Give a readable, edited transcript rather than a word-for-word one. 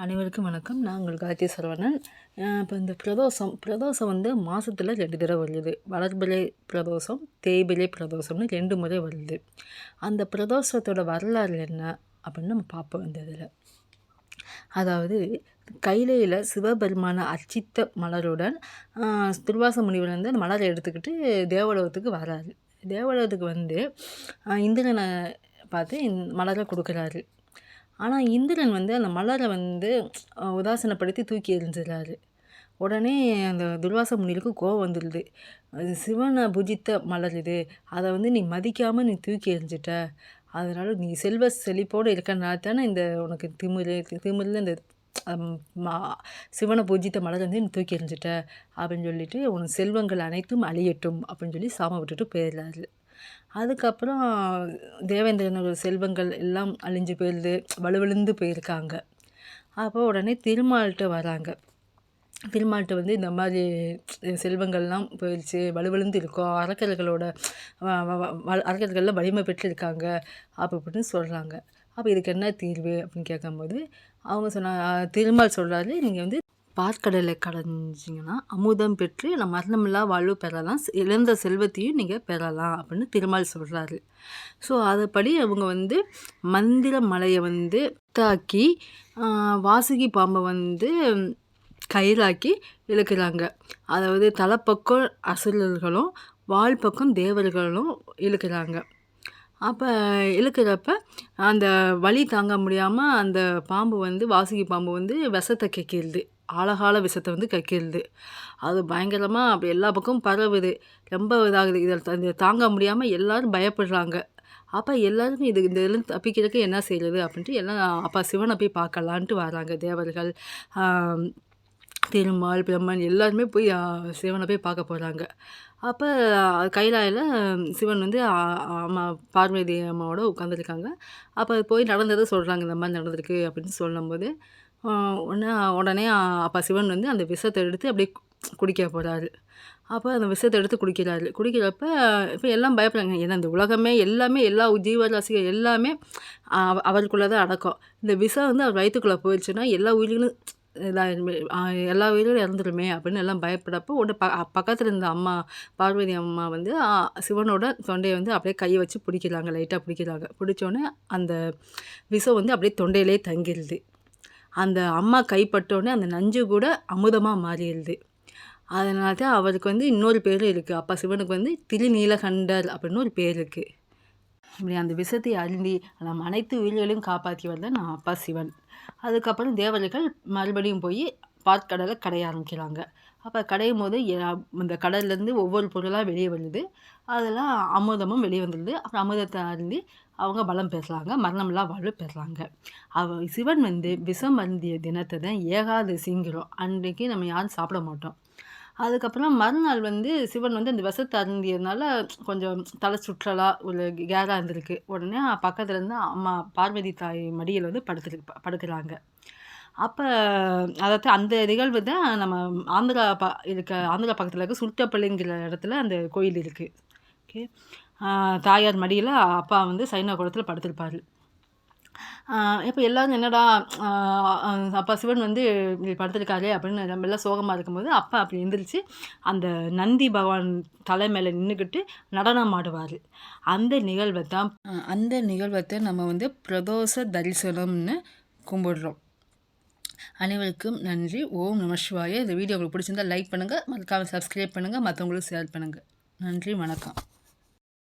அனைவருக்கும் வணக்கம். நான் உங்கள் காயத்ரி சரவணன். இப்போ இந்த பிரதோஷம் வந்து மாதத்தில் 2 தடவை வருது. வளர்பிறை பிரதோஷம், தேய்பிறை பிரதோஷம்னு 2 முறை வருது. அந்த பிரதோஷத்தோட வரலாறு என்ன அப்படின்னு நம்ம பார்ப்போம் இந்த இதில். அதாவது கைலையில் சிவபெருமான அர்ச்சித்த மலருடன் துர்வாச முனிவர் வந்து அந்த மலரை எடுத்துக்கிட்டு தேவலோகத்துக்கு வராரு. தேவலோகத்துக்கு வந்து இந்திரனை பார்த்து மலரை கொடுக்குறாரு. ஆனால் இந்திரன் வந்து அந்த மலரை வந்து உதாசீனப்படுத்தி தூக்கி எறிஞ்சிடறாரு. உடனே அந்த துர்வாச முனிவருக்கு கோவம் வந்துடுது. அது சிவனை பூஜித்த மலர் இது, அதை வந்து நீ மதிக்காமல் நீ தூக்கி எறிஞ்சிட்ட, அதனால் நீ செல்வ செழிப்போடு இருக்கிறனால தானே இந்த உனக்கு திமிரில் இந்த சிவனை பூஜித்த மலர் வந்து நீ தூக்கி எறிஞ்சிட்ட அப்படின்னு சொல்லிட்டு உனக்கு செல்வங்கள் அனைத்தும் அழியட்டும் அப்படின்னு சொல்லி சாம விட்டுட்டு போயிடுறாரு. அதுக்கப்புறம் தேவேந்திரனோட செல்வங்கள் எல்லாம் அழிஞ்சு போயிடுது, வலுவிழுந்து போயிருக்காங்க. அப்போ உடனே திருமால்கிட்ட வராங்க. திருமால்கிட்ட வந்து இந்த மாதிரி செல்வங்கள்லாம் போயிடுச்சு, வலுவிழுந்து இருக்கோம், அரக்கர்கள்லாம் வலிமை பெற்றிருக்காங்க அப்படின்னு சொல்கிறாங்க. அப்போ இதுக்கு என்ன தீர்வு அப்படின்னு கேட்கும்போது திருமால் சொல்கிறாரு, நீங்கள் வந்து பாற்கடலை கடைஞ்சிங்கன்னா அமுதம் பெற்று நம்ம மரணமில்லா வாழ்வு பெறலாம், இழந்த செல்வத்தையும் நீங்கள் பெறலாம் அப்படின்னு திருமால் சொல்கிறாரு. ஸோ அதுபடி அவங்க வந்து மந்திர மலையை வந்து தாக்கி வாசுகி பாம்பை வந்து கயிறாக்கி இழுக்கிறாங்க. அதாவது தலைப்பக்கம் அசுரர்களும் வால் பக்கம் தேவர்களும் இழுக்கிறாங்க. அப்போ இழுக்கிறப்ப அந்த வலி தாங்க முடியாமல் அந்த பாம்பு வந்து வாசுகி பாம்பு வந்து விஷத்தை கக்கிடுது, ஆழகால விஷத்தை வந்து கக்கிடுது. அது பயங்கரமாக அப்படி எல்லா பக்கமும் பரவுது, ரொம்ப இதாகுது. இதை தாங்க முடியாமல் எல்லோரும் பயப்படுறாங்க. அப்போ எல்லாருமே இந்த இதில் தப்பிக்கிறதுக்கு என்ன செய்கிறது அப்படின்ட்டு எல்லாம் அப்பா சிவனை போய் பார்க்கலான்ட்டு வராங்க. தேவர்கள், திருமால், பிரம்மன் எல்லாருமே போய் சிவனை போய் பார்க்க போகிறாங்க. அப்போ கைலாயில் சிவன் வந்து அம்மா பார்வதி அம்மாவோட உட்காந்துருக்காங்க. அப்போ போய் நடந்ததை சொல்கிறாங்க, இந்த மாதிரி நடந்திருக்கு அப்படின்னு சொல்லும்போது உடனே அப்பா சிவன் வந்து அந்த விஷத்தை எடுத்து அப்படியே குடிக்க போகிறாரு. அப்போ அந்த விஷத்தை எடுத்து குடிக்கிறப்ப இப்போ எல்லாம் பயப்படுறாங்க. ஏன்னா இந்த உலகமே எல்லாமே எல்லா ஜீவராசிகள் எல்லாமே அவருக்குள்ளே தான் அடக்கம். இந்த விஷம் வந்து அவர் வயிற்றுக்குள்ளே போயிடுச்சுன்னா எல்லா உயிர்களும் எல்லா உயிரும் இறந்துருமே அப்படின்னு எல்லாம் பயப்படப்போ பக்கத்தில் இருந்த அம்மா பார்வதி அம்மா வந்து சிவனோட தொண்டையை வந்து அப்படியே கையை வச்சு பிடிக்கிறாங்க, லைட்டாக பிடிக்கிறாங்க. பிடிச்சோடனே அந்த விஷம் வந்து அப்படியே தொண்டையிலே தங்கிடுது. அந்த அம்மா கைப்பட்டோடனே அந்த நஞ்சு கூட அமுதமாக மாறிடுது. அதனால தான் அவருக்கு வந்து இன்னொரு பேரும் இருக்குது. அப்பா சிவனுக்கு வந்து திருநீலகண்டர் அப்படின்னு ஒரு பேர் இருக்குது. இப்படி அந்த விஷத்தை அருந்தி நம்ம அனைத்து உயிர்களையும் காப்பாற்றி வந்தால் நான் அப்பா சிவன். அதுக்கப்புறம் தேவர்கள் மறுபடியும் போய் பாற்கடலை கடைய ஆரம்பிக்கிறாங்க. அப்போ கடையும் போது இந்த கடல்லேருந்து ஒவ்வொரு பொருளாக வெளியே வருது, அதெல்லாம் அமுதமும் வெளியே வந்துடுது. அப்புறம் அமுதத்தை அருந்தி அவங்க பலம் பெறுறாங்க, மரணமில்லா வாழ்வு பெறுறாங்க. சிவன் வந்து விஷம் அருந்திய தினத்தை தான் ஏகாதசிங்கிறோம். அன்றைக்கு நம்ம யாரும் சாப்பிட மாட்டோம். அதுக்கப்புறம் மறுநாள் வந்து சிவன் வந்து அந்த விஷத்தை அருந்தியதுனால கொஞ்சம் தலை சுற்றலாக ஒரு கேராக இருந்திருக்கு. உடனே பக்கத்தில் இருந்து அம்மா பார்வதி தாய் மடியில் வந்து படுக்கிறாங்க. அப்போ அதாவது அந்த நிகழ்வு தான் நம்ம ஆந்திரா பக்கத்தில் இருக்க சுட்டப்பள்ளிங்கிற இடத்துல அந்த கோயில் இருக்குது. ஓகே, தாயார் மடியில் அப்பா வந்து சைன குளத்தில் படுத்திருப்பார். இப்போ எல்லோரும் என்னடா அப்பா சிவன் வந்து இப்படி படுத்திருக்காரு அப்படின்னு நம்ம எல்லாம் சோகமாக இருக்கும்போது அப்பா அப்படி எந்திரிச்சு அந்த நந்தி பகவான் தலை மேலே நின்றுக்கிட்டு நடனம் ஆடுவார். அந்த நிகழ்வை தான் நம்ம வந்து பிரதோஷ தரிசனம்னு கும்பிடுறோம். அனைவருக்கும் நன்றி. ஓம் நம சிவாய. இந்த வீடியோ உங்களுக்கு பிடிச்சிருந்தால் லைக் பண்ணுங்கள், மறக்காமல் சப்ஸ்கிரைப் பண்ணுங்கள், மற்றவங்களுக்கு ஷேர் பண்ணுங்கள். நன்றி, வணக்கம்.